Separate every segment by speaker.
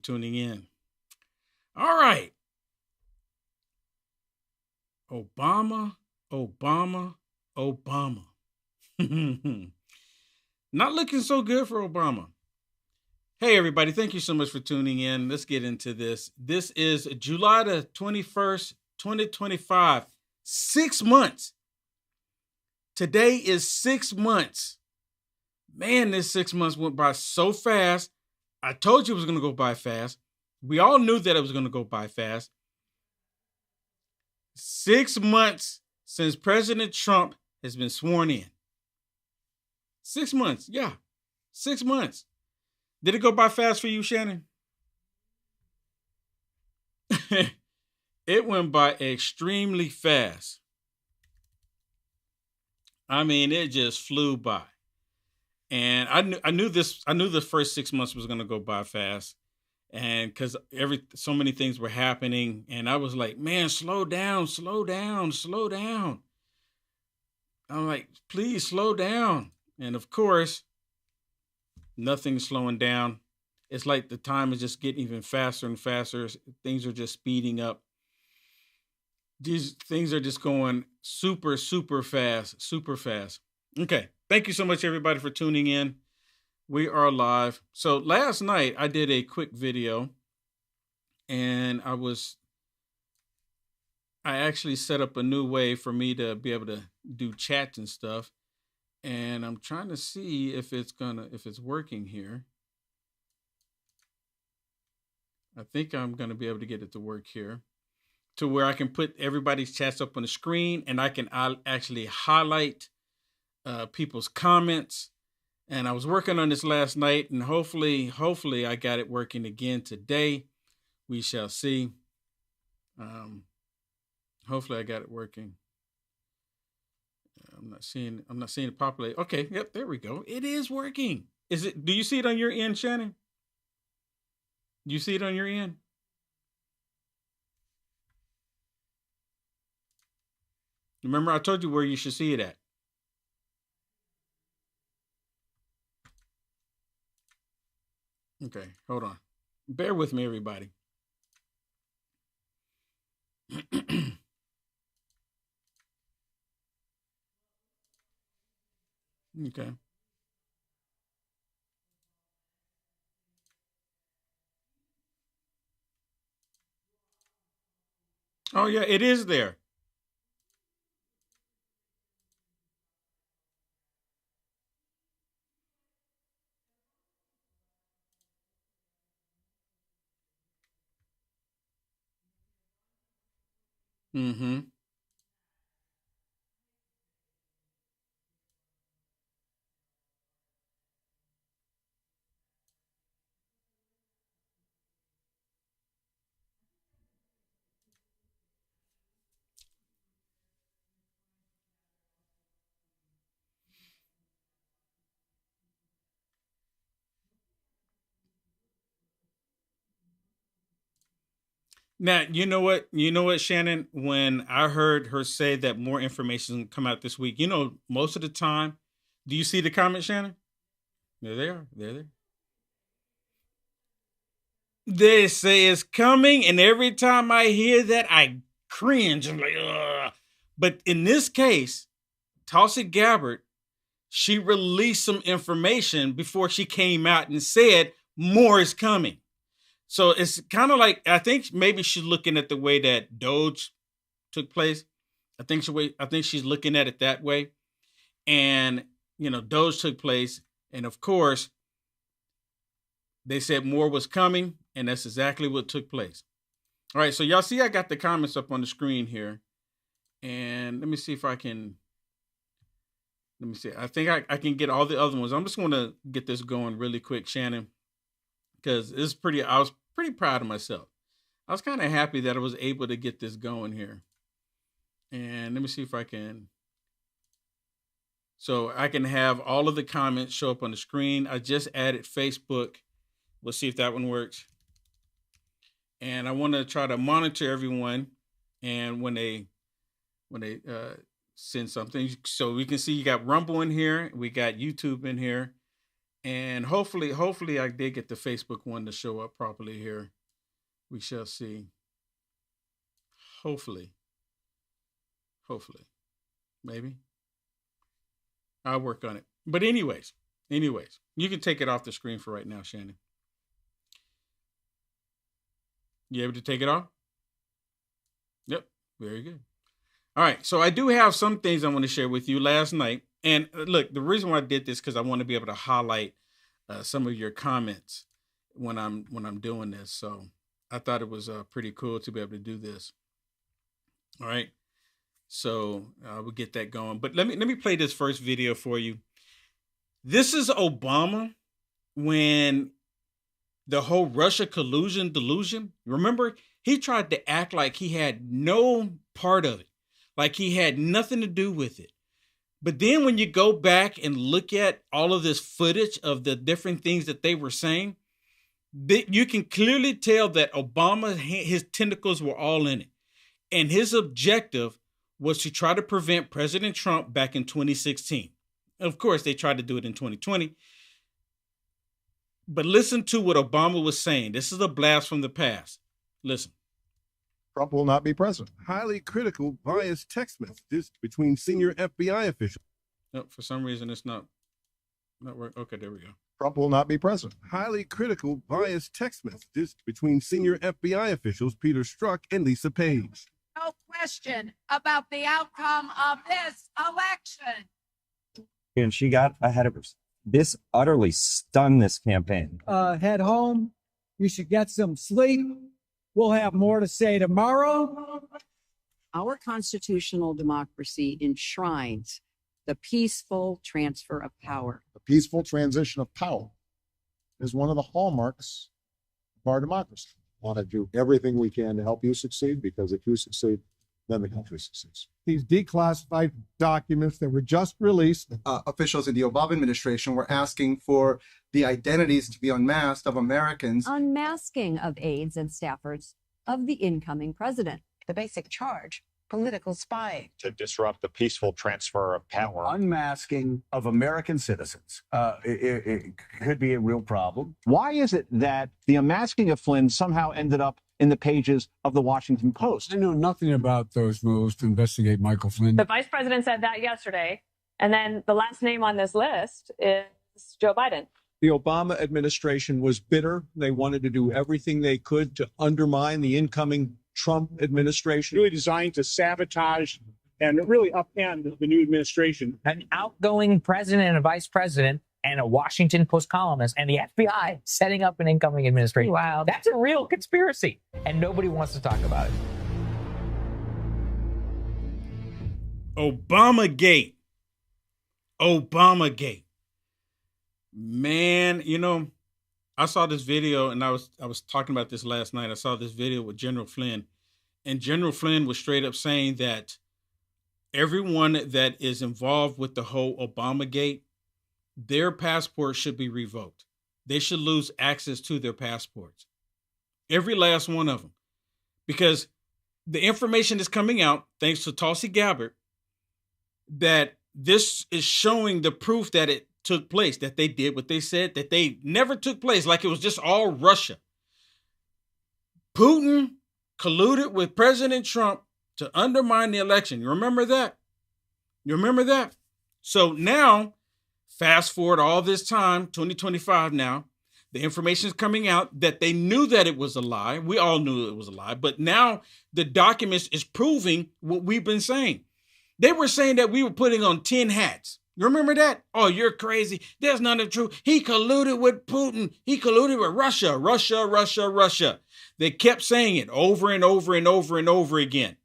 Speaker 1: Tuning in. All right. Obama, Obama, Obama. Not looking so good for Obama. Hey, everybody. Thank you so much for tuning in. Let's get into this. This is July the 21st, 2025. 6 months. Today is 6 months. Man, this 6 months went by so fast. I told you it was going to go by fast. We all knew that it was going to go by fast. 6 months since President Trump has been sworn in. 6 months. Yeah. 6 months. Did it go by fast for you, Shannon? It went by extremely fast. I mean, it just flew by. And I knew the first 6 months was going to go by fast. And because so many things were happening, and I was like, man, slow down, slow down, slow down. I'm like, please slow down. And of course, nothing's slowing down. It's like the time is just getting even faster and faster. Things are just speeding up. These things are just going super, super fast, super fast. Okay. Thank you so much, everybody, for tuning in. We are live. So last night I did a quick video, and I actually set up a new way for me to be able to do chats and stuff. And I'm trying to see if it's working here. I think I'm going to be able to get it to work here to where I can put everybody's chats up on the screen, and I'll actually highlight people's comments. And I was working on this last night, and hopefully I got it working again today. We shall see. Hopefully I got it working. I'm not seeing it populate. Okay, yep, there we go. It is working. Do you see it on your end, Shannon? Do you see it on your end? Remember, I told you where you should see it at. Okay, hold on. Bear with me, everybody. Okay. Oh, yeah, it is there. Mm-hmm. Now, you know what? You know what, Shannon? When I heard her say that more information come out this week, most of the time, do you see the comments, Shannon? There they are. There they are. They say it's coming, and every time I hear that, I cringe. I'm like, ugh. But in this case, Tulsi Gabbard, she released some information before she came out and said more is coming. So it's kind of like, I think maybe she's looking at the way that Doge took place. I think she's looking at it that way. And Doge took place, and of course, they said more was coming, and that's exactly what took place. All right, so y'all see I got the comments up on the screen here. And let me see if I can. Let me see. I think I can get all the other ones. I'm just going to get this going really quick, Shannon, because I was pretty proud of myself. I was kind of happy that I was able to get this going here. And let me see if I can. So I can have all of the comments show up on the screen. I just added Facebook. We'll see if that one works. And I want to try to monitor everyone. And when they send something, so we can see you got Rumble in here. We got YouTube in here. And hopefully I did get the Facebook one to show up properly here. We shall see. Hopefully. Maybe. I'll work on it. But anyways, you can take it off the screen for right now, Shannon. You able to take it off? Yep. Very good. All right. So I do have some things I want to share with you last night. And look, the reason why I did this because I want to be able to highlight some of your comments when I'm doing this. So I thought it was pretty cool to be able to do this. All right. So we'll get that going. But let me play this first video for you. This is Obama when the whole Russia collusion delusion. Remember, he tried to act like he had no part of it, like he had nothing to do with it. But then when you go back and look at all of this footage of the different things that they were saying, you can clearly tell that Obama, his tentacles were all in it. And his objective was to try to prevent President Trump back in 2016. Of course, they tried to do it in 2020. But listen to what Obama was saying. This is a blast from the past. Listen.
Speaker 2: Trump will not be president. Highly critical, biased text messages between senior FBI officials.
Speaker 1: No, for some reason, it's not working. Okay, there we go.
Speaker 2: Trump will not be president. Highly critical, biased text messages between senior FBI officials Peter Strzok and Lisa Page.
Speaker 3: No question about the outcome of this election.
Speaker 4: And she got ahead of us. This utterly stunned this campaign.
Speaker 5: Head home. You should get some sleep. We'll have more to say tomorrow.
Speaker 6: Our constitutional democracy enshrines the peaceful transfer of power.
Speaker 7: The peaceful transition of power is one of the hallmarks of our democracy. We want to do everything we can to help you succeed, because if you succeed, then the country succeeds.
Speaker 2: These declassified documents that were just released.
Speaker 8: Officials in the Obama administration were asking for the identities to be unmasked of Americans.
Speaker 9: Unmasking of aides and staffers of the incoming president.
Speaker 10: The basic charge, political spying.
Speaker 11: To disrupt the peaceful transfer of power.
Speaker 12: Unmasking of American citizens. It could be a real problem. Why is it that the unmasking of Flynn somehow ended up in the pages of the Washington Post?
Speaker 13: I know nothing about those moves to investigate Michael Flynn.
Speaker 14: The vice president said that yesterday. And then the last name on this list is Joe Biden.
Speaker 15: The Obama administration was bitter. They wanted to do everything they could to undermine the incoming Trump administration.
Speaker 16: Really designed to sabotage and really upend the new administration.
Speaker 17: An outgoing president and a vice president and a Washington Post columnist and the FBI setting up an incoming administration.
Speaker 14: Wow.
Speaker 17: That's a real conspiracy. And nobody wants to talk about it.
Speaker 1: Obamagate. Obamagate. Man, you know, I saw this video, and I was talking about this last night. I saw this video with General Flynn, and General Flynn was straight up saying that everyone that is involved with the whole Obamagate, their passport should be revoked. They should lose access to their passports. Every last one of them. Because the information is coming out, thanks to Tulsi Gabbard, that this is showing the proof that it took place, that they did what they said, that they never took place, like it was just all Russia. Putin colluded with President Trump to undermine the election. You remember that? You remember that? So now, fast forward all this time, 2025 now, the information is coming out that they knew that it was a lie. We all knew it was a lie, but now the documents is proving what we've been saying. They were saying that we were putting on 10 hats. You remember that? Oh, you're crazy. There's none of truth. He colluded with Putin. He colluded with Russia, Russia, Russia, Russia. They kept saying it over and over and over and over again.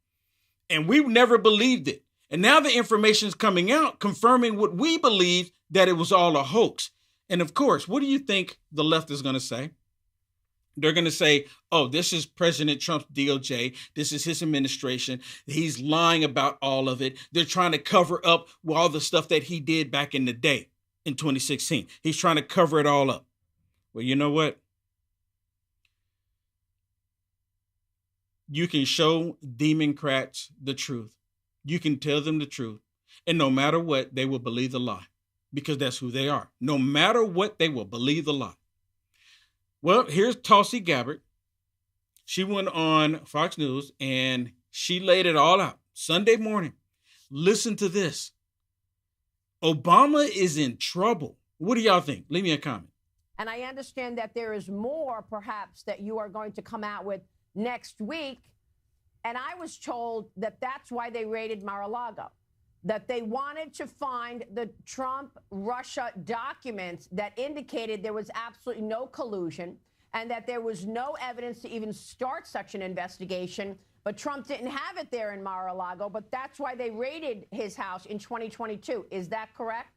Speaker 1: And we never believed it. And now the information is coming out confirming what we believed, that it was all a hoax. And of course, what do you think the left is going to say? They're going to say, oh, this is President Trump's DOJ. This is his administration. He's lying about all of it. They're trying to cover up all the stuff that he did back in the day in 2016. He's trying to cover it all up. Well, you know what? You can show Democrats the truth. You can tell them the truth. And no matter what, they will believe the lie. because that's who they are. No matter what, they will believe the lie. Well, here's Tulsi Gabbard. She went on Fox News and she laid it all out Sunday morning. Listen to this. Obama is in trouble. What do y'all think? Leave me a comment.
Speaker 18: And I understand that there is more, perhaps, that you are going to come out with next week. And I was told that that's why they raided Mar-a-Lago, that they wanted to find the Trump-Russia documents that indicated there was absolutely no collusion and that there was no evidence to even start such an investigation. But Trump didn't have it there in Mar-a-Lago, but that's why they raided his house in 2022. Is that correct?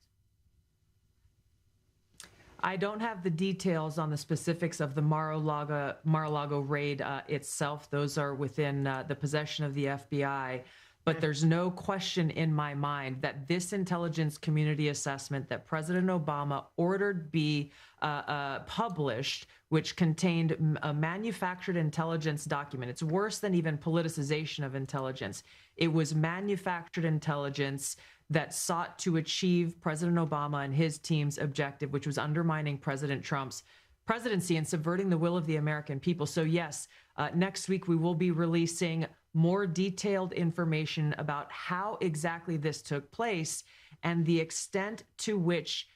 Speaker 19: I don't have the details on the specifics of the Mar-a-Lago raid itself. Those are within the possession of the FBI. But there's no question in my mind that this intelligence community assessment that President Obama ordered be published, which contained a manufactured intelligence document. It's worse than even politicization of intelligence. It was manufactured intelligence that sought to achieve President Obama and his team's objective, which was undermining President Trump's presidency and subverting the will of the American people. So yes, next week we will be releasing more detailed information about how exactly this took place and the extent to which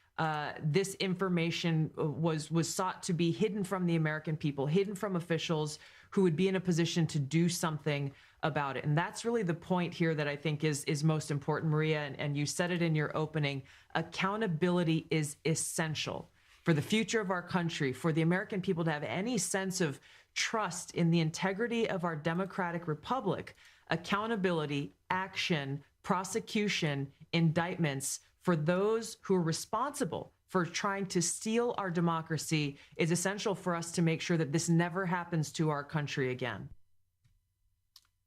Speaker 19: this information was sought to be hidden from the American people, hidden from officials who would be in a position to do something about it. And that's really the point here that I think is most important, Maria, and you said it in your opening. Accountability is essential for the future of our country, for the American people to have any sense of trust in the integrity of our democratic republic. Accountability, action, prosecution, indictments for those who are responsible for trying to steal our democracy is essential for us to make sure that this never happens to our country again.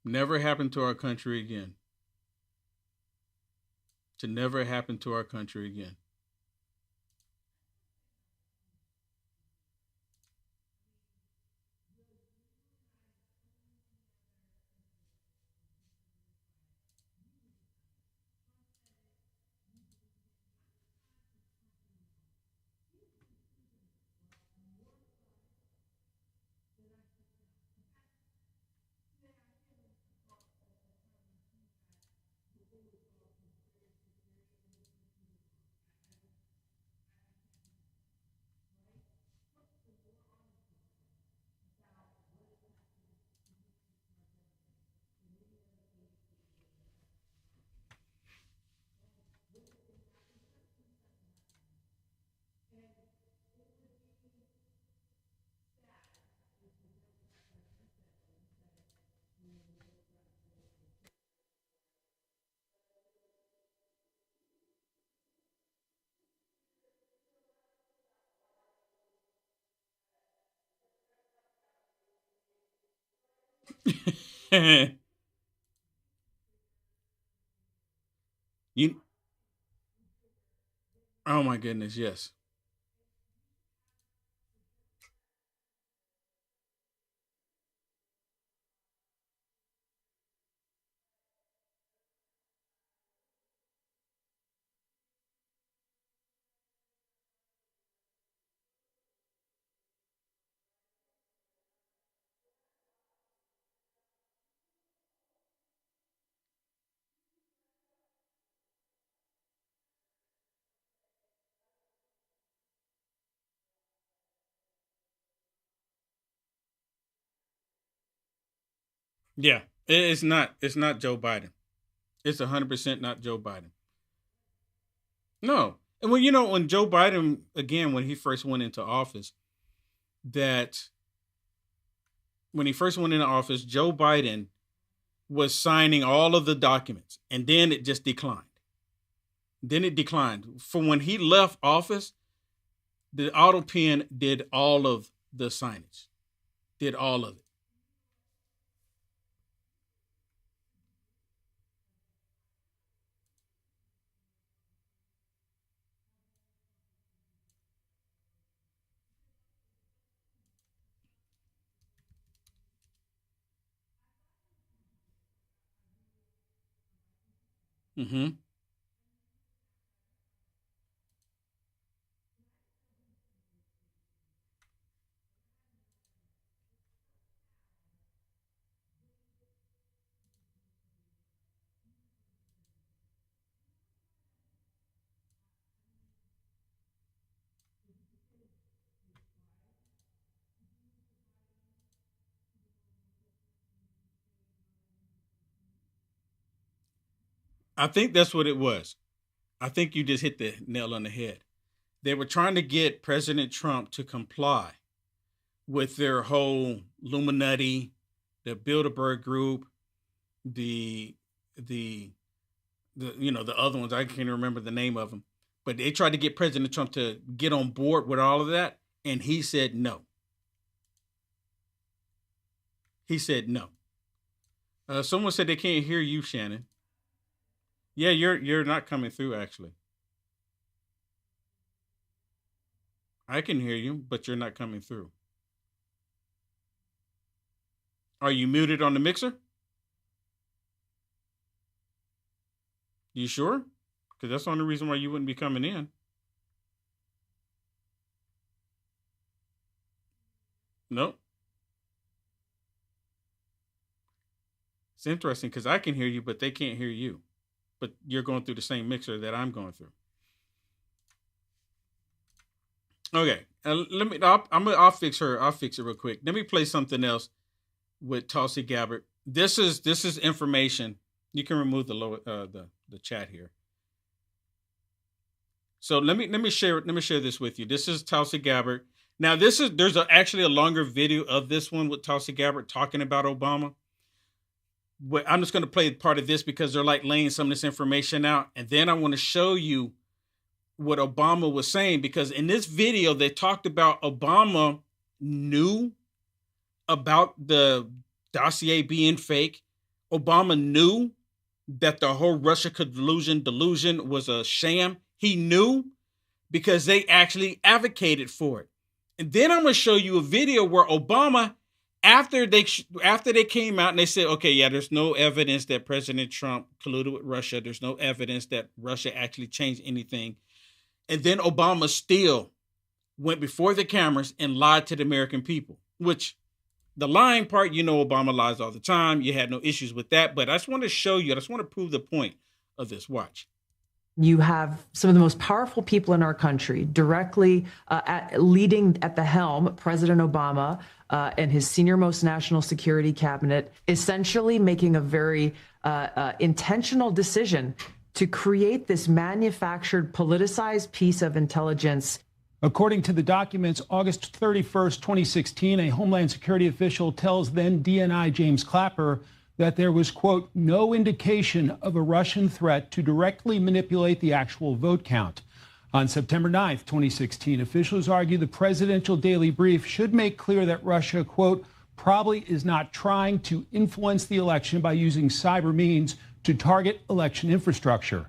Speaker 1: Never happen to our country again. To never happen to our country again. Oh my goodness, yes. Yeah, it's not Joe Biden. It's 100% not Joe Biden. No. And when Joe Biden, again, when he first went into office, Joe Biden was signing all of the documents, and then it just declined. From when he left office, the auto pen did all of the signage, did all of it. Mm-hmm. I think that's what it was. I think you just hit the nail on the head. They were trying to get President Trump to comply with their whole Illuminati, the Bilderberg group, the other ones. I can't remember the name of them, but they tried to get President Trump to get on board with all of that, and he said no. He said no. Someone said they can't hear you, Shannon. Yeah, you're not coming through, actually. I can hear you, but you're not coming through. Are you muted on the mixer? You sure? Because that's the only reason why you wouldn't be coming in. Nope. It's interesting because I can hear you, but they can't hear you. But you're going through the same mixer that I'm going through. Okay, I'll fix her. I'll fix it real quick. Let me play something else with Tulsi Gabbard. This is information. You can remove the chat here. So let me share this with you. This is Tulsi Gabbard. Now there's actually a longer video of this one with Tulsi Gabbard talking about Obama. I'm just going to play part of this because they're like laying some of this information out. And then I want to show you what Obama was saying, because in this video, they talked about Obama knew about the dossier being fake. Obama knew that the whole Russia collusion delusion was a sham. He knew because they actually advocated for it. And then I'm going to show you a video where Obama, after they came out and they said, okay, yeah, there's no evidence that President Trump colluded with Russia. There's no evidence that Russia actually changed anything. And then Obama still went before the cameras and lied to the American people, which the lying part, Obama lies all the time. You had no issues with that. But I just want to show you, I just want to prove the point of this. Watch.
Speaker 19: You have some of the most powerful people in our country directly leading at the helm, President Obama and his senior-most national security cabinet, essentially making a very intentional decision to create this manufactured, politicized piece of intelligence.
Speaker 20: According to the documents, August 31st, 2016, a Homeland Security official tells then DNI James Clapper that there was, quote, no indication of a Russian threat to directly manipulate the actual vote count. On September 9th, 2016, officials argue the presidential daily brief should make clear that Russia, quote, probably is not trying to influence the election by using cyber means to target election infrastructure.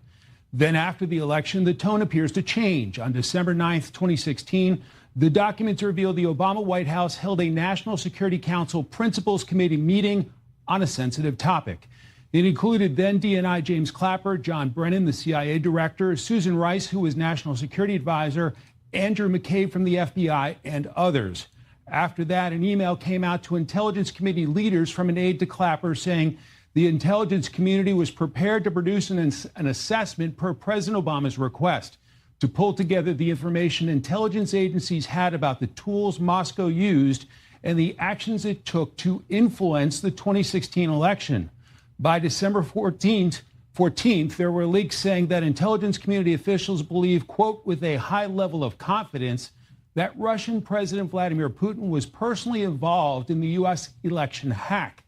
Speaker 20: Then after the election, the tone appears to change. On December 9th, 2016, the documents reveal the Obama White House held a National Security Council Principals Committee meeting on a sensitive topic. It included then DNI James Clapper, John Brennan, the CIA director, Susan Rice, who was National Security Advisor, Andrew McCabe from the FBI, and others. After that, an email came out to Intelligence Committee leaders from an aide to Clapper saying the intelligence community was prepared to produce an assessment per President Obama's request to pull together the information intelligence agencies had about the tools Moscow used and the actions it took to influence the 2016 election. By December 14th, there were leaks saying that intelligence community officials believe, quote, with a high level of confidence, that Russian President Vladimir Putin was personally involved in the U.S. election hack.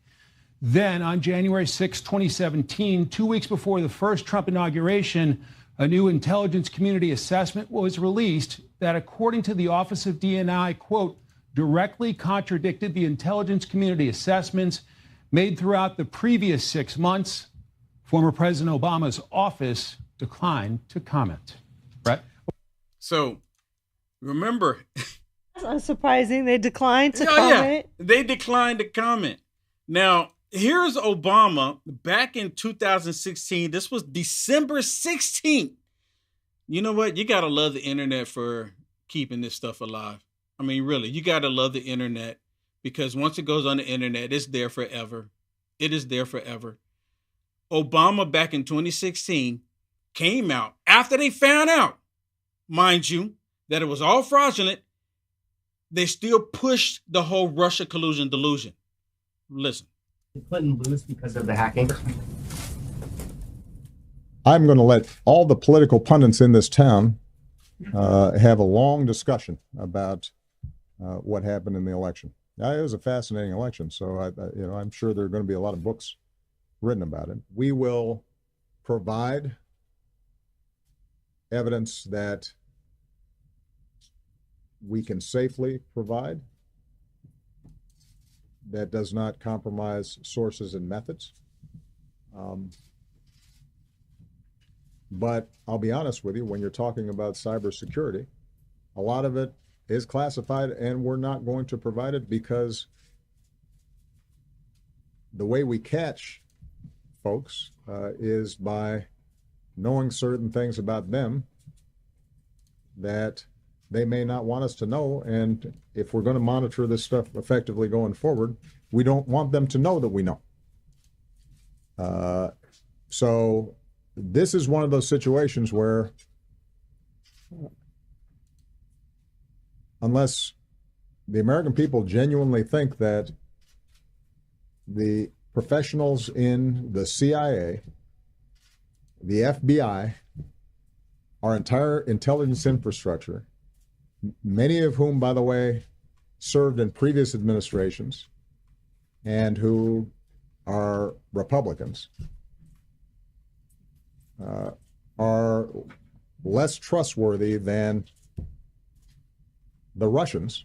Speaker 20: Then on January 6, 2017, 2 weeks before the first Trump inauguration, a new intelligence community assessment was released that, according to the Office of DNI, quote, directly contradicted the intelligence community assessments made throughout the previous 6 months. Former President Obama's office declined to comment. Brett?
Speaker 1: So, remember.
Speaker 21: That's unsurprising. They declined to comment.
Speaker 1: Yeah, they declined to comment. Now, here's Obama back in 2016. This was December 16th. You know what? You got to love the internet for keeping this stuff alive. I mean, really, you got to love the internet, because once it goes on the internet, it's there forever. It is there forever. Obama back in 2016 came out after they found out, mind you, that it was all fraudulent. They still pushed the whole Russia collusion delusion. Listen.
Speaker 22: Did Clinton lose because of the hacking?
Speaker 7: I'm going to let all the political pundits in this town have a long discussion about what happened in the election. Now, it was a fascinating election, so I'm sure there are going to be a lot of books written about it. We will provide evidence that we can safely provide that does not compromise sources and methods. But I'll be honest with you, when you're talking about cybersecurity, a lot of it is classified, and we're not going to provide it because the way we catch folks is by knowing certain things about them that they may not want us to know. And if we're going to monitor this stuff effectively going forward, we don't want them to know that we know. So this is one of those situations where unless the American people genuinely think that the professionals in the CIA, the FBI, our entire intelligence infrastructure, many of whom, by the way, served in previous administrations and who are Republicans, are less trustworthy than the Russians,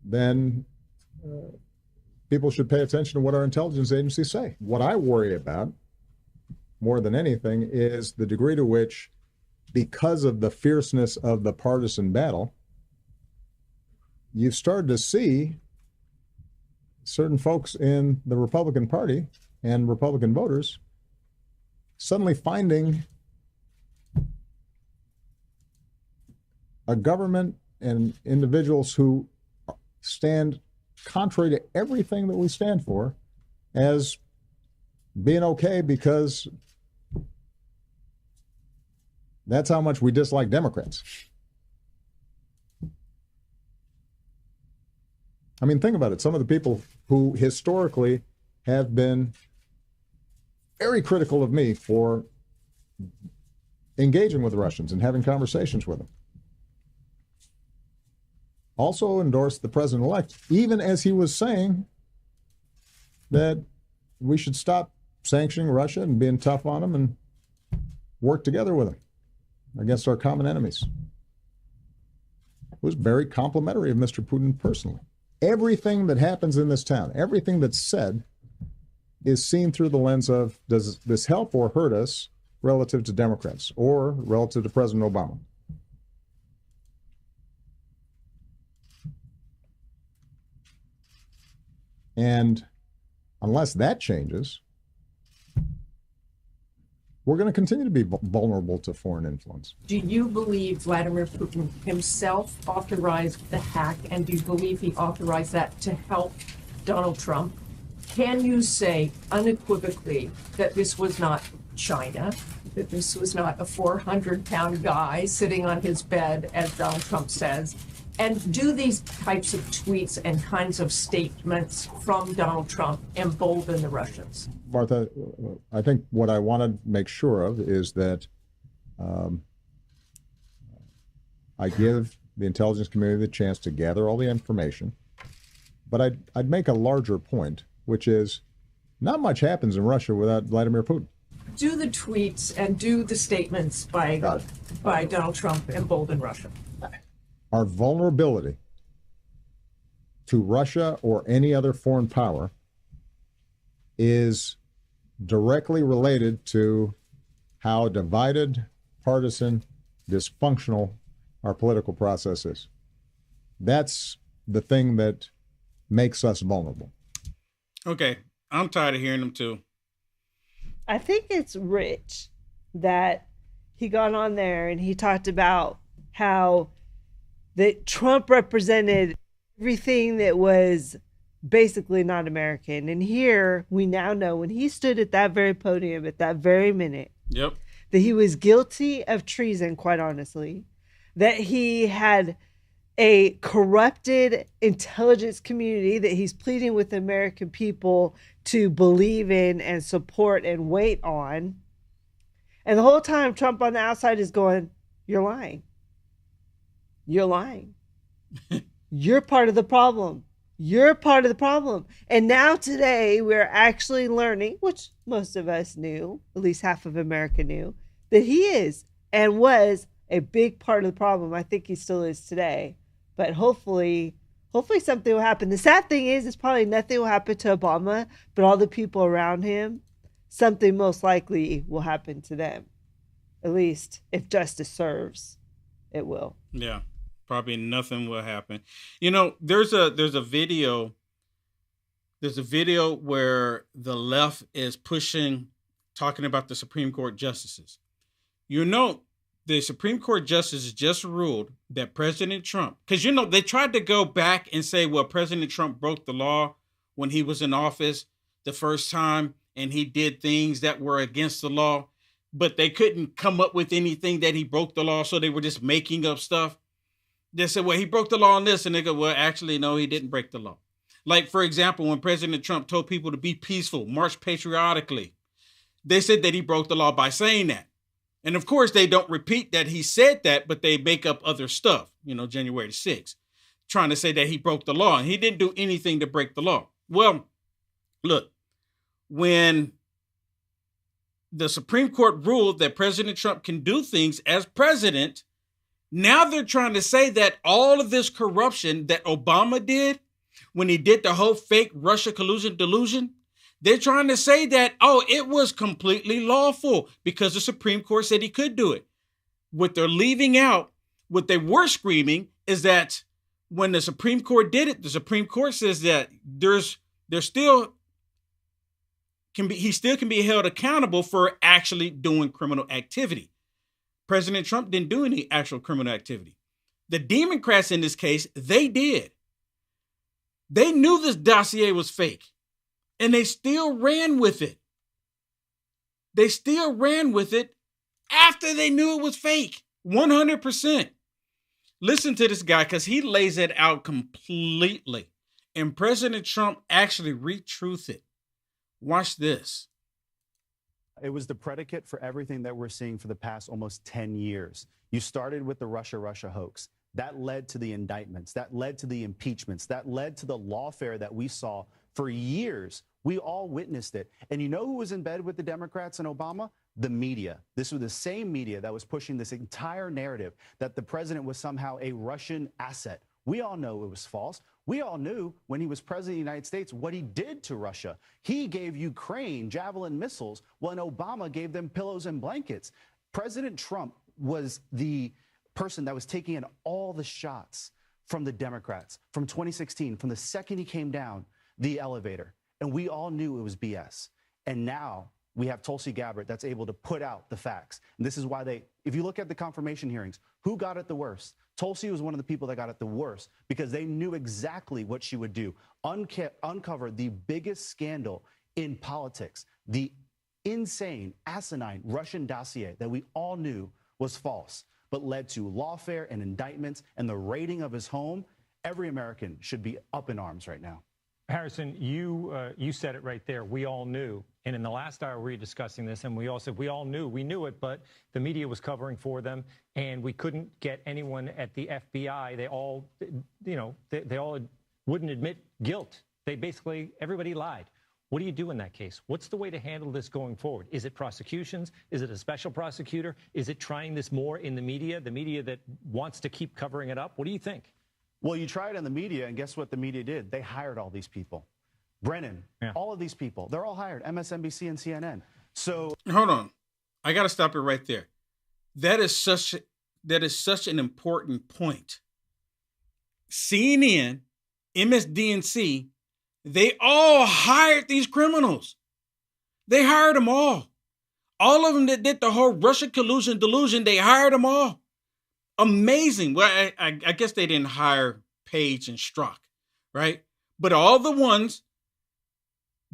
Speaker 7: then people should pay attention to what our intelligence agencies say. What I worry about more than anything is the degree to which, because of the fierceness of the partisan battle, you've started to see certain folks in the Republican Party and Republican voters suddenly finding a government and individuals who stand contrary to everything that we stand for as being okay because that's how much we dislike Democrats. I mean, think about it. Some of the people who historically have been very critical of me for engaging with the Russians and having conversations with them also endorsed the president-elect, even as he was saying that we should stop sanctioning Russia and being tough on them and work together with them against our common enemies. It was very complimentary of Mr. Putin personally. Everything that happens in this town, everything that's said, is seen through the lens of, does this help or hurt us relative to Democrats or relative to President Obama? And unless that changes, we're going to continue to be vulnerable to foreign influence.
Speaker 3: Do you believe Vladimir Putin himself authorized the hack, and do you believe he authorized that to help Donald Trump? Can you say unequivocally that this was not China, that this was not a 400-pound guy sitting on his bed, as Donald Trump says? And do these types of tweets and kinds of statements from Donald Trump embolden the Russians?
Speaker 7: Martha, I think what I want to make sure of is that I give the intelligence community the chance to gather all the information, but I'd make a larger point, which is not much happens in Russia without Vladimir Putin.
Speaker 3: Do the tweets and do the statements by Donald Trump embolden Russia?
Speaker 7: Our vulnerability to Russia or any other foreign power is directly related to how divided, partisan, dysfunctional our political process is. That's the thing that makes us vulnerable.
Speaker 1: Okay, I'm tired of hearing them too.
Speaker 21: I think it's rich that he got on there and he talked about how that Trump represented everything that was basically not American. And here we now know when he stood at that very podium at that very minute,
Speaker 1: yep,
Speaker 21: that he was guilty of treason, quite honestly, that he had a corrupted intelligence community that he's pleading with the American people to believe in and support and wait on. And the whole time Trump on the outside is going, you're lying. You're lying. You're part of the problem. You're part of the problem. And now today we're actually learning, which most of us knew, at least half of America knew, that he is and was a big part of the problem. I think he still is today. But hopefully something will happen. The sad thing is probably nothing will happen to Obama, but all the people around him, something most likely will happen to them. At least if justice serves, it will.
Speaker 1: Yeah. Probably nothing will happen. You know, there's a video where the left is talking about the Supreme Court justices. You know, the Supreme Court justices just ruled that President Trump, because, you know, they tried to go back and say, well, President Trump broke the law when he was in office the first time, and he did things that were against the law, but they couldn't come up with anything that he broke the law, so they were just making up stuff. They said, well, he broke the law on this. And they go, well, actually, no, he didn't break the law. Like, for example, when President Trump told people to be peaceful, march patriotically, they said that he broke the law by saying that. And of course, they don't repeat that he said that, but they make up other stuff, you know, January 6th, trying to say that he broke the law. And he didn't do anything to break the law. Well, look, when the Supreme Court ruled that President Trump can do things as president, now they're trying to say that all of this corruption that Obama did when he did the whole fake Russia collusion delusion, they're trying to say that, oh, it was completely lawful because the Supreme Court said he could do it. What they're leaving out, what they were screaming is that when the Supreme Court did it, the Supreme Court says that he still can be held accountable for actually doing criminal activity. President Trump didn't do any actual criminal activity. The Democrats in this case, they did. They knew this dossier was fake, and they still ran with it. They still ran with it after they knew it was fake, 100%. Listen to this guy, because he lays it out completely. And President Trump actually retruthed it. Watch this.
Speaker 12: It was the predicate for everything that we're seeing for the past almost 10 years. You started with the Russia hoax. That led to the indictments. That led to the impeachments. That led to the lawfare that we saw for years. We all witnessed it. And you know who was in bed with the Democrats and Obama? The media. This was the same media that was pushing this entire narrative that the president was somehow a Russian asset. We all know it was false. We all knew when he was president of the United States what he did to Russia. He gave Ukraine Javelin missiles when Obama gave them pillows and blankets. President Trump was the person that was taking in all the shots from the Democrats from 2016, from the second he came down the elevator. And we all knew it was BS. And now we have Tulsi Gabbard that's able to put out the facts. And this is why if you look at the confirmation hearings, who got it the worst? Tulsi was one of the people that got it the worst because they knew exactly what she would do. Uncover the biggest scandal in politics, the insane, asinine Russian dossier that we all knew was false, but led to lawfare and indictments and the raiding of his home. Every American should be up in arms right now.
Speaker 4: Harrison, you said it right there. We all knew. And in the last hour, we were discussing this, and we all said we all knew. We knew it, but the media was covering for them, and we couldn't get anyone at the FBI. They all, they all wouldn't admit guilt. Everybody lied. What do you do in that case? What's the way to handle this going forward? Is it prosecutions? Is it a special prosecutor? Is it trying this more in the media that wants to keep covering it up? What do you think?
Speaker 12: Well, you tried in the media, and guess what the media did? They hired all these people. Brennan, all of these people, they're all hired, MSNBC and CNN. So
Speaker 1: hold on. I got to stop it right there. That is such an important point. CNN, MSDNC, they all hired these criminals. They hired them all. All of them that did the whole Russia collusion delusion, they hired them all. Amazing. Well, I guess they didn't hire Page and Strzok, right? But all the ones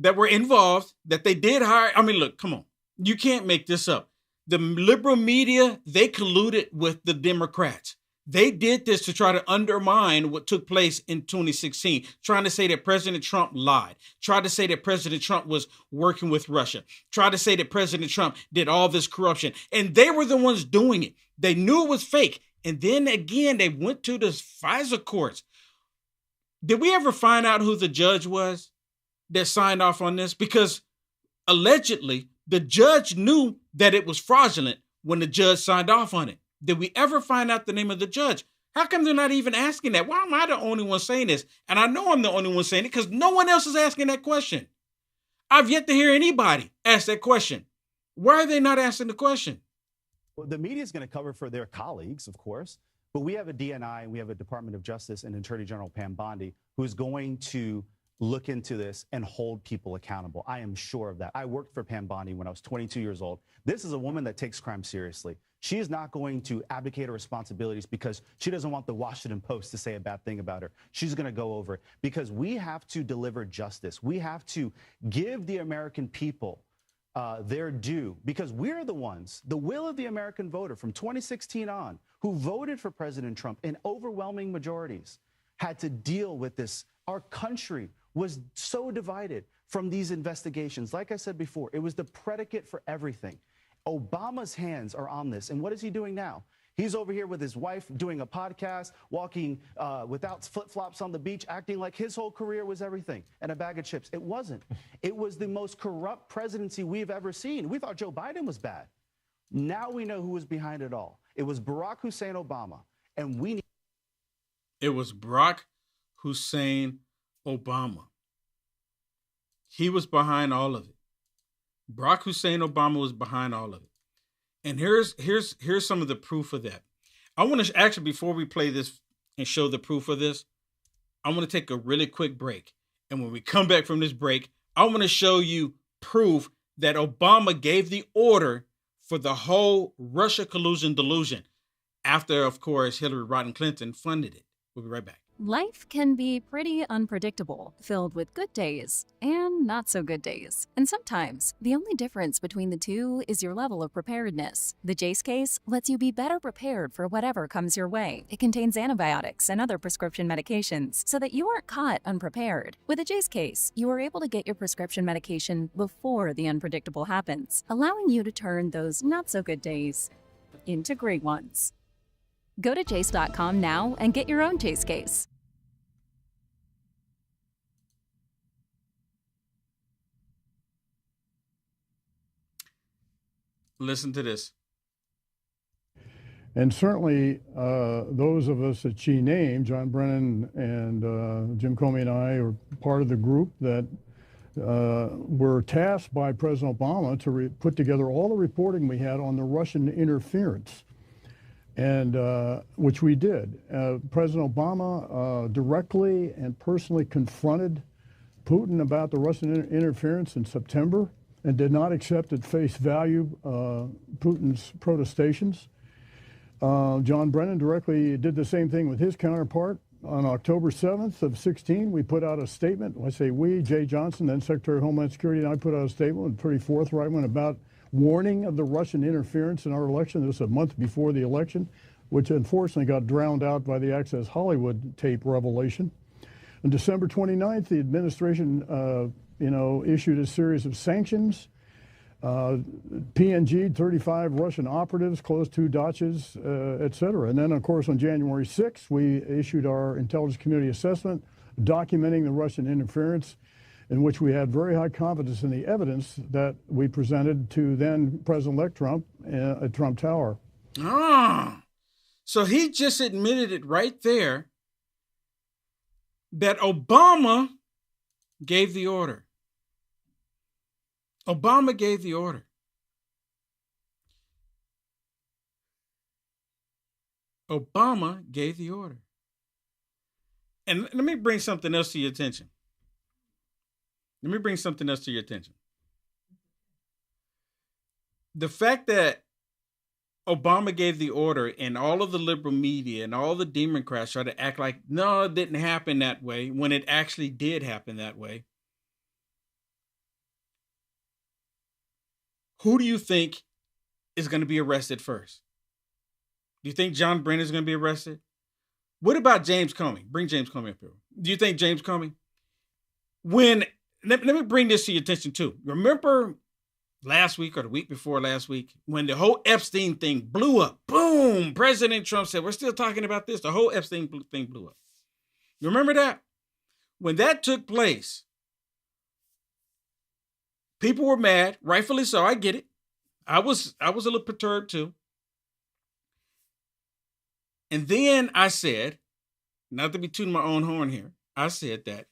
Speaker 1: that were involved that they did hire. I mean, look, come on. You can't make this up. The liberal media, they colluded with the Democrats. They did this to try to undermine what took place in 2016, trying to say that President Trump lied, tried to say that President Trump was working with Russia, tried to say that President Trump did all this corruption. And they were the ones doing it. They knew it was fake. And then again, they went to the FISA courts. Did we ever find out who the judge was that signed off on this? Because allegedly, the judge knew that it was fraudulent when the judge signed off on it. Did we ever find out the name of the judge? How come they're not even asking that? Why am I the only one saying this? And I know I'm the only one saying it because no one else is asking that question. I've yet to hear anybody ask that question. Why are they not asking the question?
Speaker 12: Well, the media is going to cover for their colleagues, of course, but we have a DNI and we have a Department of Justice and Attorney General Pam Bondi who is going to look into this and hold people accountable. I am sure of that. I worked for Pam Bondi when I was 22 years old. This is a woman that takes crime seriously. She is not going to abdicate her responsibilities because she doesn't want the Washington Post to say a bad thing about her. She's going to go over it because we have to deliver justice. We have to give the American people their due because we're the ones, the will of the American voter from 2016 on, who voted for President Trump in overwhelming majorities, had to deal with this. Our country was so divided from these investigations. Like I said before, it was the predicate for everything. Obama's hands are on this. And what is he doing now? He's over here with his wife doing a podcast, walking without flip-flops on the beach, acting like his whole career was everything and a bag of chips. It wasn't. It was the most corrupt presidency we've ever seen. We thought Joe Biden was bad. Now we know who was behind it all. It was Barack Hussein Obama. And we need.
Speaker 1: It was Barack Hussein Obama. He was behind all of it. Barack Hussein Obama was behind all of it. And here's some of the proof of that. I want to actually, before we play this and show the proof of this, I want to take a really quick break. And when we come back from this break, I want to show you proof that Obama gave the order for the whole Russia collusion delusion after, of course, Hillary Rodham Clinton funded it. We'll be right back.
Speaker 5: Life can be pretty unpredictable, filled with good days and not so good days. And sometimes, the only difference between the two is your level of preparedness. The Jace case lets you be better prepared for whatever comes your way. It contains antibiotics and other prescription medications so that you aren't caught unprepared. With a Jace case, you are able to get your prescription medication before the unpredictable happens, allowing you to turn those not so good days into great ones. Go to Jace.com now and get your own Jace case.
Speaker 1: Listen to this.
Speaker 22: And certainly those of us that she named, John Brennan and Jim Comey and I, are part of the group that were tasked by President Obama to put together all the reporting we had on the Russian interference. And which we did. President Obama directly and personally confronted Putin about the Russian interference in September and did not accept at face value Putin's protestations. John Brennan directly did the same thing with his counterpart. On October 7th of 16, we put out a statement. I say we, Jay Johnson, then Secretary of Homeland Security, and I put out a statement, a pretty forthright one, about warning of the Russian interference in our election. This was a month before the election, which unfortunately got drowned out by the Access Hollywood tape revelation. On December 29th, the administration, issued a series of sanctions. PNG'd 35 Russian operatives, closed 2 dachas, et cetera. And then, of course, on January 6th, we issued our intelligence community assessment documenting the Russian interference, in which we had very high confidence in the evidence that we presented to then President-elect Trump at Trump Tower.
Speaker 1: So he just admitted it right there that Obama gave the order. Obama gave the order. Obama gave the order. And let me bring something else to your attention. The fact that Obama gave the order and all of the liberal media and all the Democrats try to act like, no, it didn't happen that way, when it actually did happen that way. Who do you think is going to be arrested first? Do you think John Brennan is going to be arrested? What about James Comey? Bring James Comey up here. Do you think James Comey? Let me bring this to your attention too. Remember last week or the week before last week when the whole Epstein thing blew up? Boom! President Trump said, we're still talking about this. The whole Epstein thing blew up. You remember that? When that took place, people were mad, rightfully so. I get it. I was a little perturbed too. And then I said, not to be tooting my own horn here, I said that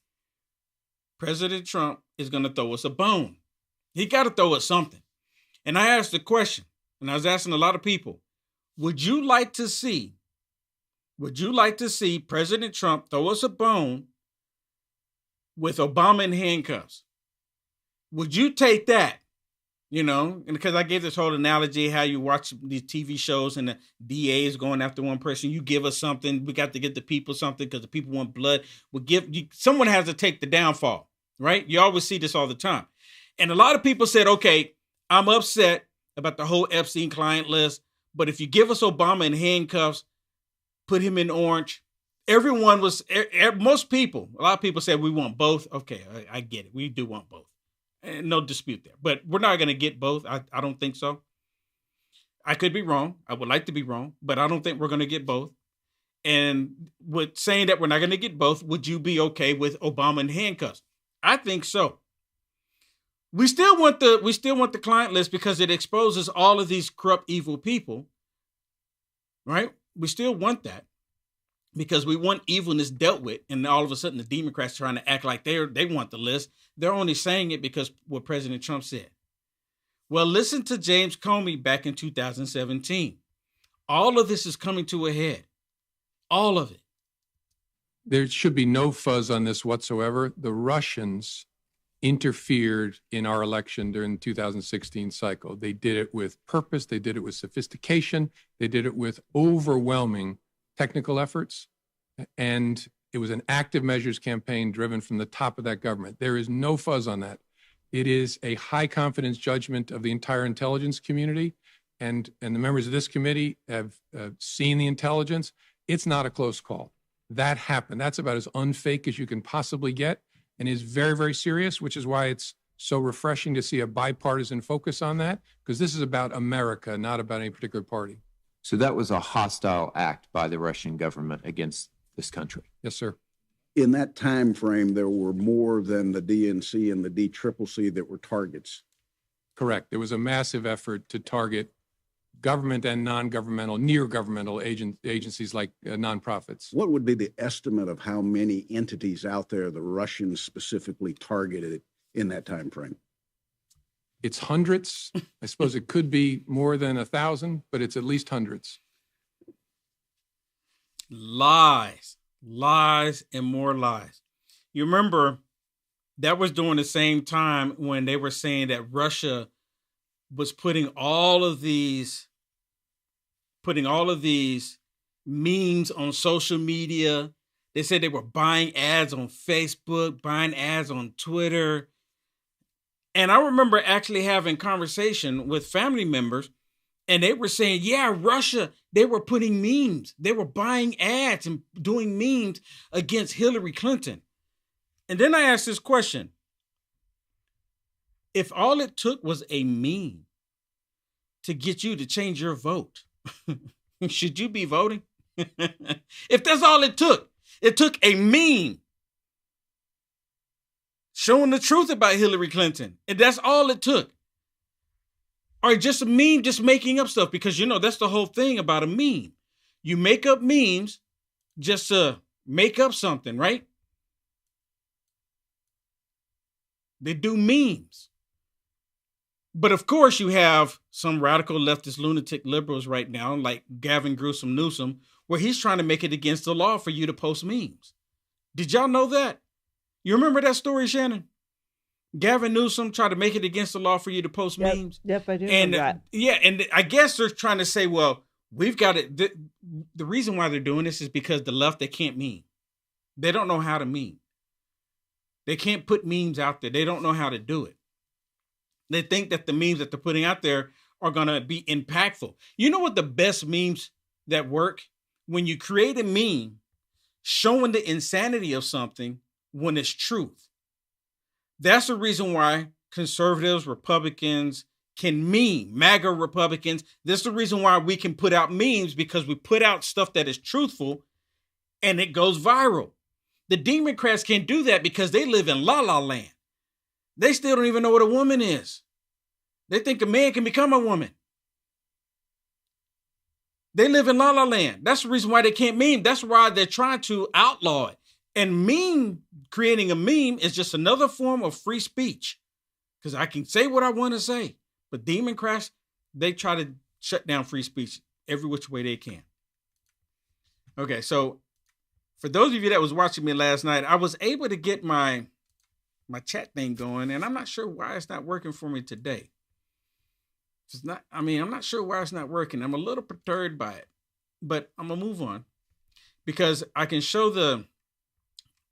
Speaker 1: President Trump is going to throw us a bone. He got to throw us something. And I asked the question, and I was asking a lot of people, would you like to see President Trump throw us a bone with Obama in handcuffs? Would you take that? You know, and because I gave this whole analogy, how you watch these TV shows and the DA is going after one person, you give us something. We got to get the people something because the people want blood. Someone has to take the downfall, right? You always see this all the time. And a lot of people said, okay, I'm upset about the whole Epstein client list, but if you give us Obama in handcuffs, put him in orange, most people, a lot of people said we want both. Okay, I get it. We do want both. No dispute there. But we're not going to get both. I don't think so. I could be wrong. I would like to be wrong, but I don't think we're going to get both. And with saying that we're not going to get both, would you be okay with Obama in handcuffs? I think so. We still want the client list because it exposes all of these corrupt, evil people, right? We still want that because we want evilness dealt with. And all of a sudden, the Democrats are trying to act like they want the list. They're only saying it because what President Trump said. Well, listen to James Comey back in 2017. All of this is coming to a head. All of it.
Speaker 2: There should be no fuzz on this whatsoever. The Russians interfered in our election during the 2016 cycle. They did it with purpose. They did it with sophistication. They did it with overwhelming technical efforts. And it was an active measures campaign driven from the top of that government. There is no fuzz on that. It is a high confidence judgment of the entire intelligence community. And the members of this committee have seen the intelligence. It's not a close call. That happened. That's about as unfake as you can possibly get and is very, very serious, which is why it's so refreshing to see a bipartisan focus on that, because this is about America, not about any particular party.
Speaker 6: So that was a hostile act by the Russian government against this country.
Speaker 2: Yes, sir.
Speaker 23: In that time frame, there were more than the DNC and the DCCC that were targets.
Speaker 2: Correct. There was a massive effort to target government and non-governmental, near-governmental agencies like nonprofits.
Speaker 23: What would be the estimate of how many entities out there the Russians specifically targeted in that time frame?
Speaker 2: It's hundreds. I suppose it could be more than 1,000, but it's at least hundreds.
Speaker 1: Lies, and more lies. You remember that was during the same time when they were saying that Russia was putting all of these memes on social media. They said they were buying ads on Facebook, buying ads on Twitter. And I remember actually having conversation with family members, and they were saying, yeah, Russia, they were putting memes. They were buying ads and doing memes against Hillary Clinton. And then I asked this question. If all it took was a meme to get you to change your vote, should you be voting? If that's all it took a meme showing the truth about Hillary Clinton, and that's all it took. Or just a meme, just making up stuff, because, that's the whole thing about a meme. You make up memes just to make up something, right? They do memes. But of course, you have some radical leftist lunatic liberals right now, like Gavin Newsom, where he's trying to make it against the law for you to post memes. Did y'all know that? You remember that story, Shannon? Gavin Newsom tried to make it against the law for you to post memes.
Speaker 21: Yep, I do
Speaker 1: remember
Speaker 21: that.
Speaker 1: Yeah, and I guess they're trying to say, well, we've got it. The reason why they're doing this is because the left, they can't meme. They don't know how to meme. They can't put memes out there. They don't know how to do it. They think that the memes that they're putting out there are going to be impactful. You know what the best memes that work? When you create a meme showing the insanity of something when it's truth. That's the reason why conservatives, Republicans can meme, MAGA Republicans. This is the reason why we can put out memes, because we put out stuff that is truthful and it goes viral. The Democrats can't do that because they live in la la land. They still don't even know what a woman is. They think a man can become a woman. They live in la la land. That's the reason why they can't meme. That's why they're trying to outlaw it. And creating a meme is just another form of free speech, because I can say what I want to say. But Democrats, they try to shut down free speech every which way they can. Okay, so for those of you that was watching me last night, I was able to get my chat thing going, and I'm not sure why it's not working for me today. I'm not sure why it's not working. I'm a little perturbed by it, but I'm gonna move on because I can show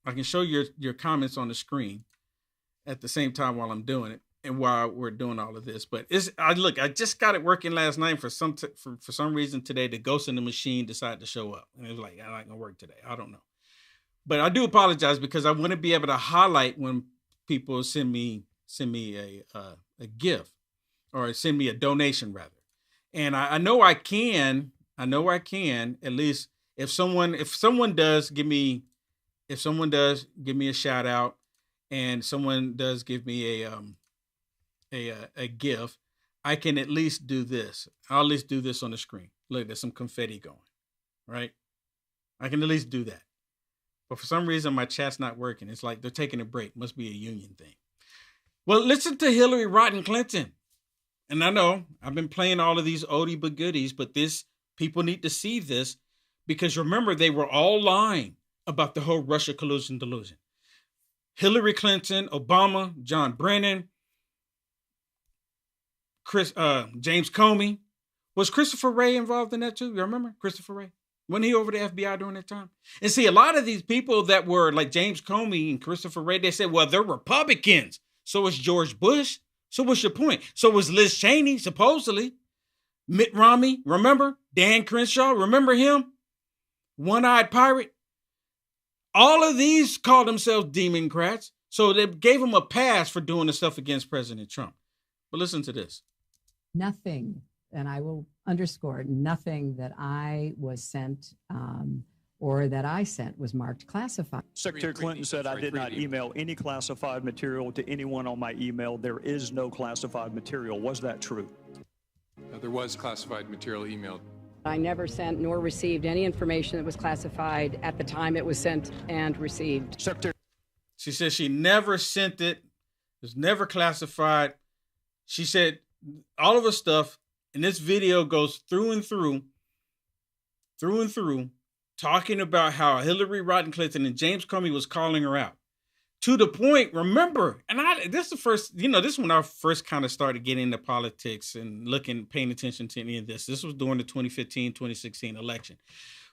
Speaker 1: your comments on the screen at the same time while I'm doing it and while we're doing all of this. But I just got it working last night. For some reason today, the ghost in the machine decided to show up, and it was like, I'm not gonna work today. I don't know, but I do apologize because I want to be able to highlight when people send me a gift. Or send me a donation rather. And I know I can, at least if someone does give me a shout out and someone does give me a gift, I can at least do this. I'll at least do this on the screen. Look, there's some confetti going, right? I can at least do that. But for some reason, my chat's not working. It's like they're taking a break. Must be a union thing. Well, listen to Hillary Rodham Clinton. And I know I've been playing all of these oldie but goodies, but people need to see this, because remember, they were all lying about the whole Russia collusion delusion. Hillary Clinton, Obama, John Brennan, James Comey. Was Christopher Wray involved in that too? You remember Christopher Wray? Wasn't he over the FBI during that time? And see, a lot of these people that were like James Comey and Christopher Wray, they said, well, they're Republicans. So was George Bush. So what's your point? So was Liz Cheney, supposedly. Mitt Romney, remember? Dan Crenshaw, remember him? One-eyed pirate. All of these call themselves Democrats. So they gave him a pass for doing the stuff against President Trump. But listen to this.
Speaker 8: Nothing, and I will underscore, nothing that I was sent or that I sent was marked classified.
Speaker 9: Secretary Clinton said I did not email any classified material to anyone on my email. There is no classified material. Was that true?
Speaker 2: There was classified material emailed.
Speaker 8: I never sent nor received any information that was classified at the time it was sent and received.
Speaker 9: Secretary.
Speaker 1: She said she never sent it. It was never classified. She said all of her stuff, and this video goes through and through, talking about how Hillary Rodham Clinton and James Comey was calling her out. To the point, remember, and this is the first, this is when I first kind of started getting into politics and paying attention to any of this. This was during the 2015-2016 election,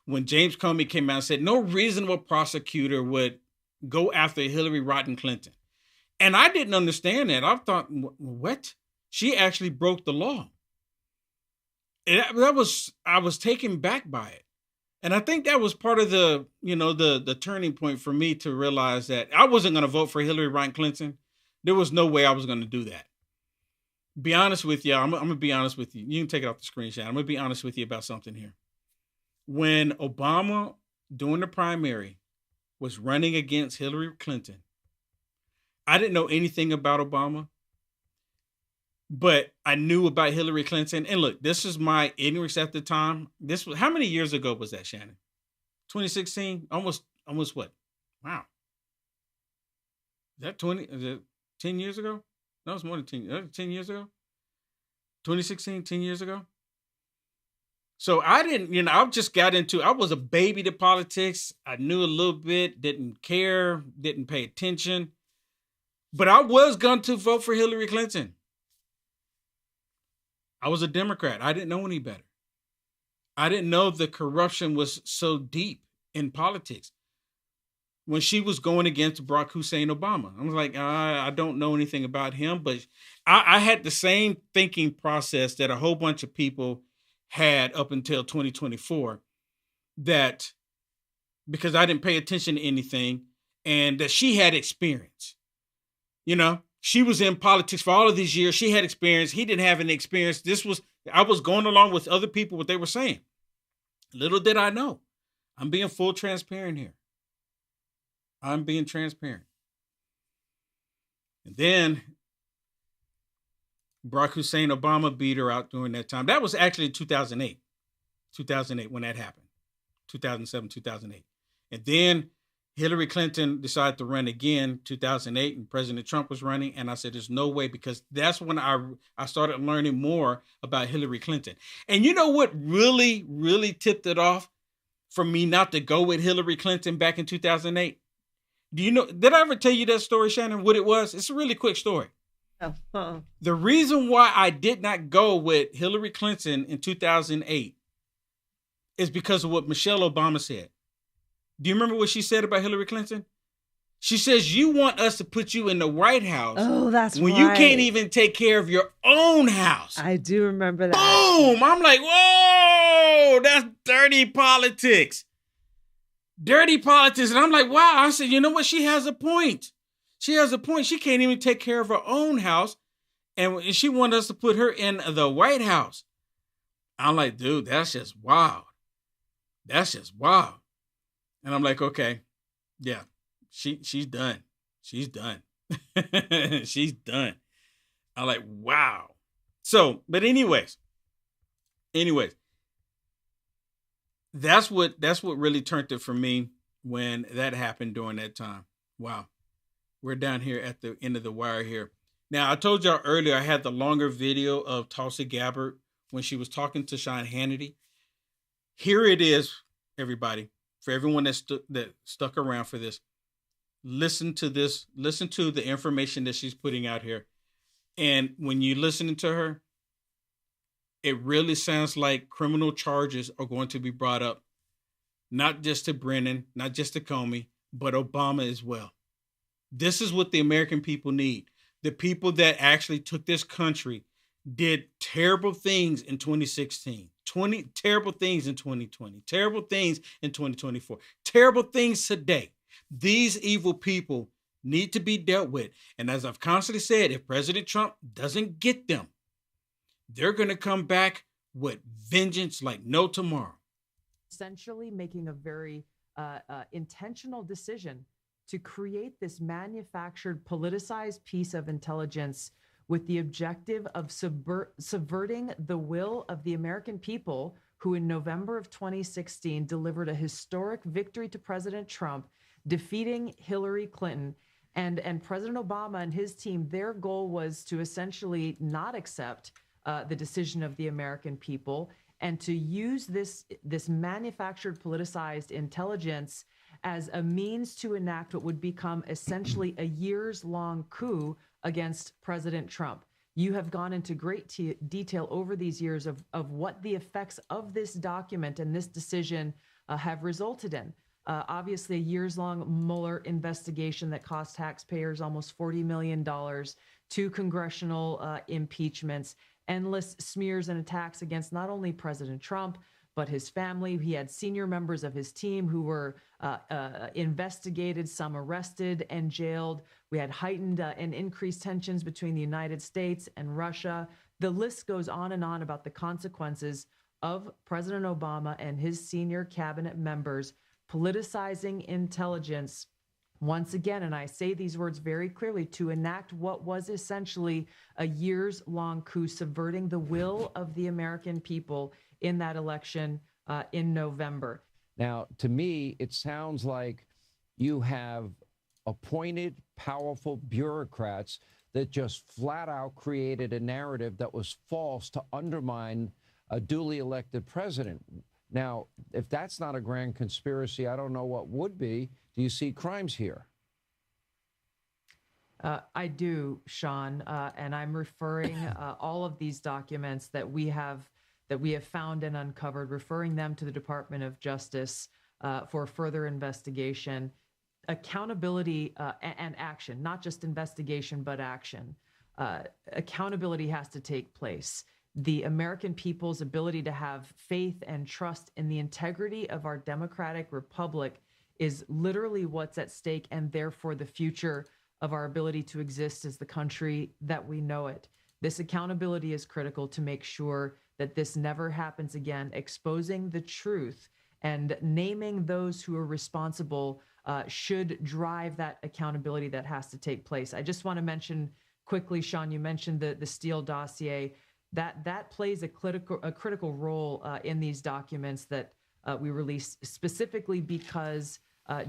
Speaker 1: when James Comey came out and said no reasonable prosecutor would go after Hillary Rodham Clinton. And I didn't understand that. I thought, what? She actually broke the law. And I was taken back by it. And I think that was part of the turning point for me to realize that I wasn't going to vote for Hillary Rodham Clinton. There was no way I was going to do that. Be honest with you. I'm going to be honest with you. You can take it off the screenshot. I'm going to be honest with you about something here. When Obama, during the primary, was running against Hillary Clinton, I didn't know anything about Obama, but I knew about Hillary Clinton. And look, this is my ignorance at the time. This was, how many years ago was that, Shannon? 2016? Almost what? Wow. Is that 10 years ago? No, it's more than 10 years ago. 2016, 10 years ago. So I didn't, I just got into, I was a baby to politics. I knew a little bit, didn't care, didn't pay attention. But I was going to vote for Hillary Clinton. I was a Democrat. I didn't know any better. I didn't know the corruption was so deep in politics. When she was going against Barack Hussein Obama, I was like, I don't know anything about him, but I had the same thinking process that a whole bunch of people had up until 2024, that because I didn't pay attention to anything, and that she had experience. You know, she was in politics for all of these years. She had experience. He didn't have any experience. I was going along with other people, what they were saying. Little did I know. I'm being full transparent here. I'm being transparent. And then Barack Hussein Obama beat her out during that time. That was actually 2008 when that happened. 2007, 2008. And then Hillary Clinton decided to run again, 2008, and President Trump was running. And I said, there's no way, because that's when I started learning more about Hillary Clinton. And you know what really, really tipped it off for me not to go with Hillary Clinton back in 2008? Do you know, did I ever tell you that story, Shannon, what it was? It's a really quick story.
Speaker 21: Oh,
Speaker 1: The reason why I did not go with Hillary Clinton in 2008 is because of what Michelle Obama said. Do you remember what she said about Hillary Clinton? She says, you want us to put you in the White House.
Speaker 21: Oh, that's
Speaker 1: when
Speaker 21: right.
Speaker 1: you can't even take care of your own house.
Speaker 21: I do remember that.
Speaker 1: Boom! I'm like, whoa, that's dirty politics. Dirty politics. And I'm like, wow. I said, you know what? She has a point. She has a point. She can't even take care of her own house. And she wanted us to put her in the White House. I'm like, dude, that's just wild. That's just wild. And I'm like, okay, yeah, she's done. She's done. She's done. I'm like, wow. So, but anyways, that's what really turned it for me when that happened during that time. Wow. We're down here at the end of the wire here. Now, I told y'all earlier, I had the longer video of Tulsi Gabbard when she was talking to Sean Hannity. Here it is, everybody. For everyone that stuck around for this, listen to this. Listen to the information that she's putting out here. And when you're listening to her, it really sounds like criminal charges are going to be brought up, not just to Brennan, not just to Comey, but Obama as well. This is what the American people need. The people that actually took this country, did terrible things in 2016. Terrible things in 2020, terrible things in 2024, terrible things today. These evil people need to be dealt with. And as I've constantly said, if President Trump doesn't get them, they're going to come back with vengeance like no tomorrow.
Speaker 19: Essentially making a very intentional decision to create this manufactured, politicized piece of intelligence with the objective of subverting the will of the American people, who in November of 2016 delivered a historic victory to President Trump, defeating Hillary Clinton. And President Obama and his team, their goal was to essentially not accept the decision of the American people and to use this manufactured, politicized intelligence as a means to enact what would become essentially a years-long coup against President Trump. You have gone into great detail over these years of what the effects of this document and this decision have resulted in. Obviously, a years-long Mueller investigation that cost taxpayers almost $40 million, 2 congressional impeachments, endless smears and attacks against not only President Trump, but his family. He had senior members of his team who were investigated, some arrested and jailed. We had heightened and increased tensions between the United States and Russia. The list goes on and on about the consequences of President Obama and his senior cabinet members politicizing intelligence once again, and I say these words very clearly, to enact what was essentially a years-long coup, subverting the will of the American people in that election in November.
Speaker 10: Now, to me, it sounds like you have appointed powerful bureaucrats that just flat out created a narrative that was false to undermine a duly elected president. Now, if that's not a grand conspiracy, I don't know what would be. Do you see crimes here?
Speaker 19: I do, Sean, and I'm referring all of these documents that we have found and uncovered, referring them to the Department of Justice for further investigation, accountability, and action, not just investigation, but action. Accountability has to take place. The American people's ability to have faith and trust in the integrity of our democratic republic is literally what's at stake, and therefore the future of our ability to exist as the country that we know it. This accountability is critical to make sure that this never happens again. Exposing the truth and naming those who are responsible should drive that accountability that has to take place. I just want to mention quickly, Sean, you mentioned the Steele dossier. That plays a critical role in these documents that we released, specifically because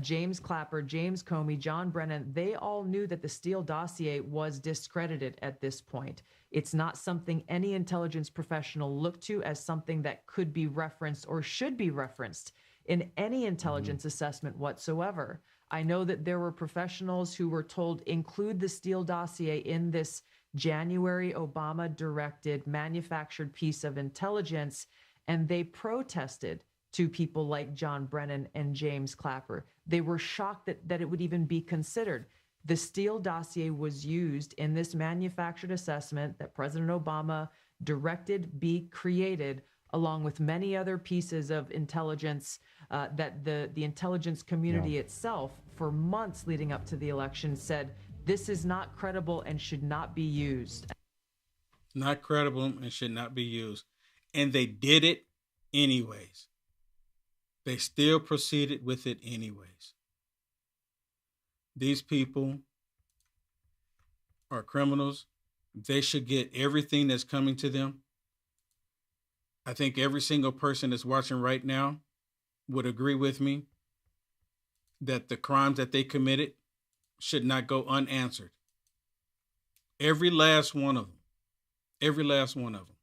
Speaker 19: James Clapper, James Comey, John Brennan, they all knew that the Steele dossier was discredited at this point. It's not something any intelligence professional looked to as something that could be referenced or should be referenced in any intelligence assessment whatsoever. I know that there were professionals who were told include the Steele dossier in this January Obama-directed manufactured piece of intelligence, and they protested to people like John Brennan and James Clapper. They were shocked that it would even be considered. The Steele dossier was used in this manufactured assessment that President Obama directed be created, along with many other pieces of intelligence that the intelligence community itself, for months leading up to the election, said this is not credible and should not be used.
Speaker 1: Not credible and should not be used. And they did it anyways. They still proceeded with it anyways. These people are criminals. They should get everything that's coming to them. I think every single person that's watching right now would agree with me that the crimes that they committed should not go unanswered. Every last one of them. Every last one of them.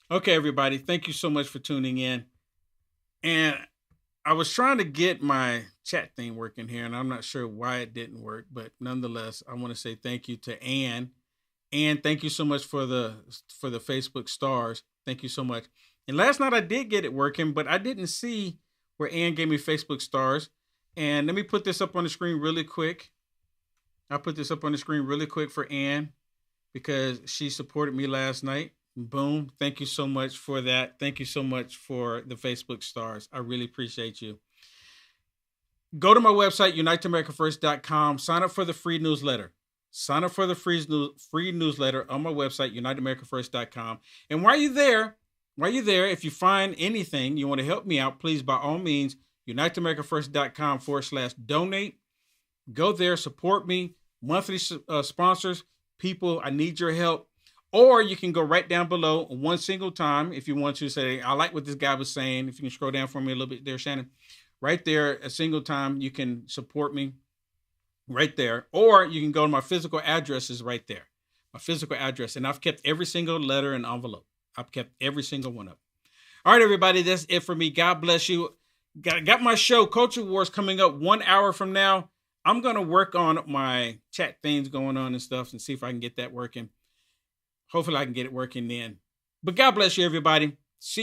Speaker 1: Okay, everybody. Thank you so much for tuning in. And I was trying to get my chat thing working here, and I'm not sure why it didn't work, but nonetheless, I want to say thank you to Ann. Ann, thank you so much for the Facebook stars. Thank you so much. And last night I did get it working, but I didn't see where Ann gave me Facebook stars. And let me put this up on the screen really quick. I'll put this up on the screen really quick for Ann because she supported me last night. Boom. Thank you so much for that. Thank you so much for the Facebook stars. I really appreciate you. Go to my website, uniteamericafirst.com. Sign up for the free newsletter. Sign up for the free newsletter on my website, uniteamericafirst.com. And while you're there, if you find anything you want to help me out, please, by all means, uniteamericafirst.com/donate. Go there, support me. Monthly sponsors, people, I need your help. Or you can go right down below one single time if you want to say, I like what this guy was saying. If you can scroll down for me a little bit there, Shannon. Right there, a single time, you can support me right there. Or you can go to my physical addresses right there. My physical address. And I've kept every single letter and envelope. I've kept every single one up. All right, everybody, that's it for me. God bless you. Got my show, Culture Wars, coming up 1 hour from now. I'm going to work on my chat things going on and stuff and see if I can get that working. Hopefully I can get it working then. But God bless you, everybody. See you.